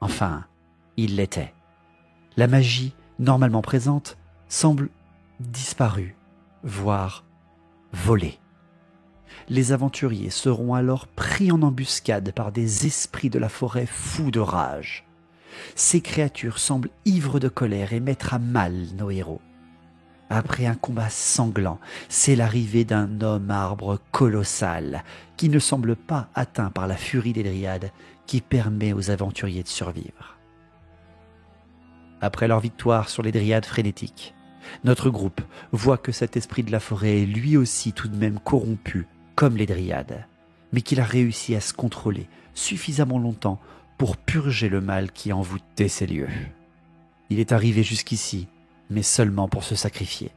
Enfin, il l'était. La magie, normalement présente, semble disparue, voire volée. Les aventuriers seront alors pris en embuscade par des esprits de la forêt fous de rage. Ces créatures semblent ivres de colère et mettre à mal nos héros. Après un combat sanglant, c'est l'arrivée d'un homme-arbre colossal qui ne semble pas atteint par la furie des dryades qui permet aux aventuriers de survivre. Après leur victoire sur les dryades frénétiques, notre groupe voit que cet esprit de la forêt est lui aussi tout de même corrompu comme les dryades, mais qu'il a réussi à se contrôler suffisamment longtemps pour purger le mal qui envoûtait ces lieux. Il est arrivé jusqu'ici, mais seulement pour se sacrifier.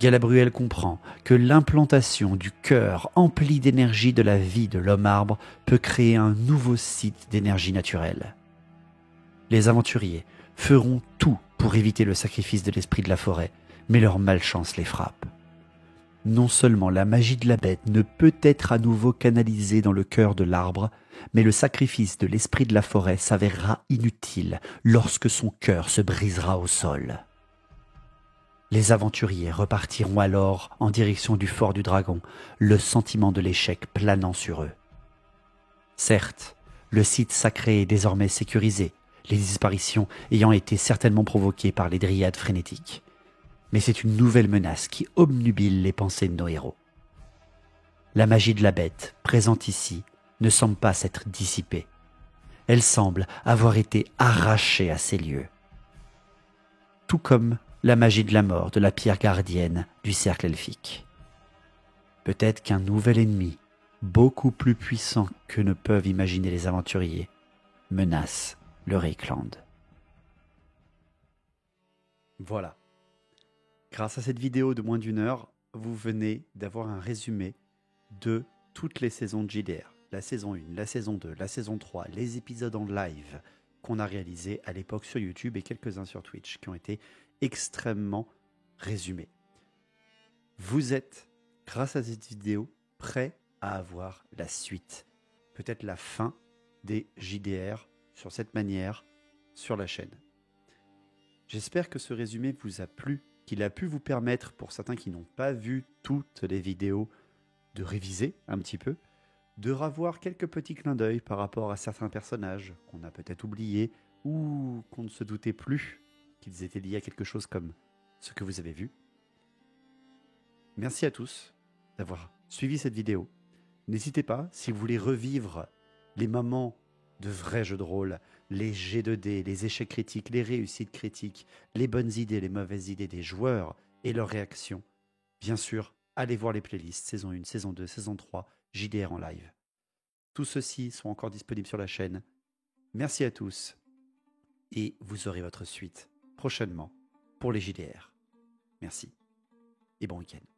Galadriel comprend que l'implantation du cœur empli d'énergie de la vie de l'homme-arbre peut créer un nouveau site d'énergie naturelle. Les aventuriers feront tout pour éviter le sacrifice de l'esprit de la forêt, mais leur malchance les frappe. Non seulement la magie de la bête ne peut être à nouveau canalisée dans le cœur de l'arbre, mais le sacrifice de l'esprit de la forêt s'avérera inutile lorsque son cœur se brisera au sol. Les aventuriers repartiront alors en direction du fort du dragon, le sentiment de l'échec planant sur eux. Certes, le site sacré est désormais sécurisé, les disparitions ayant été certainement provoquées par les dryades frénétiques. Mais c'est une nouvelle menace qui obnubile les pensées de nos héros. La magie de la bête, présente ici, ne semble pas s'être dissipée. Elle semble avoir été arrachée à ces lieux. Tout comme la magie de la mort de la pierre gardienne du cercle elfique. Peut-être qu'un nouvel ennemi, beaucoup plus puissant que ne peuvent imaginer les aventuriers, menace le Reikland. Voilà. Grâce à cette vidéo de moins d'une heure, vous venez d'avoir un résumé de toutes les saisons de JDR. La saison 1, la saison 2, la saison 3, les épisodes en live qu'on a réalisés à l'époque sur YouTube et quelques-uns sur Twitch qui ont été extrêmement résumés. Vous êtes, grâce à cette vidéo, prêts à avoir la suite. Peut-être la fin des JDR sur cette manière sur la chaîne. J'espère que ce résumé vous a plu, qu'il a pu vous permettre, pour certains qui n'ont pas vu toutes les vidéos, de réviser un petit peu, de revoir quelques petits clins d'œil par rapport à certains personnages qu'on a peut-être oubliés ou qu'on ne se doutait plus qu'ils étaient liés à quelque chose comme ce que vous avez vu. Merci à tous d'avoir suivi cette vidéo. N'hésitez pas, si vous voulez revivre les moments de vrais jeux de rôle, les jets de dés, les échecs critiques, les réussites critiques, les bonnes idées, les mauvaises idées des joueurs et leurs réactions, bien sûr, allez voir les playlists saison 1, saison 2, saison 3, JDR en live. Tous ceux-ci sont encore disponibles sur la chaîne. Merci à tous et vous aurez votre suite prochainement pour les JDR. Merci et bon week-end.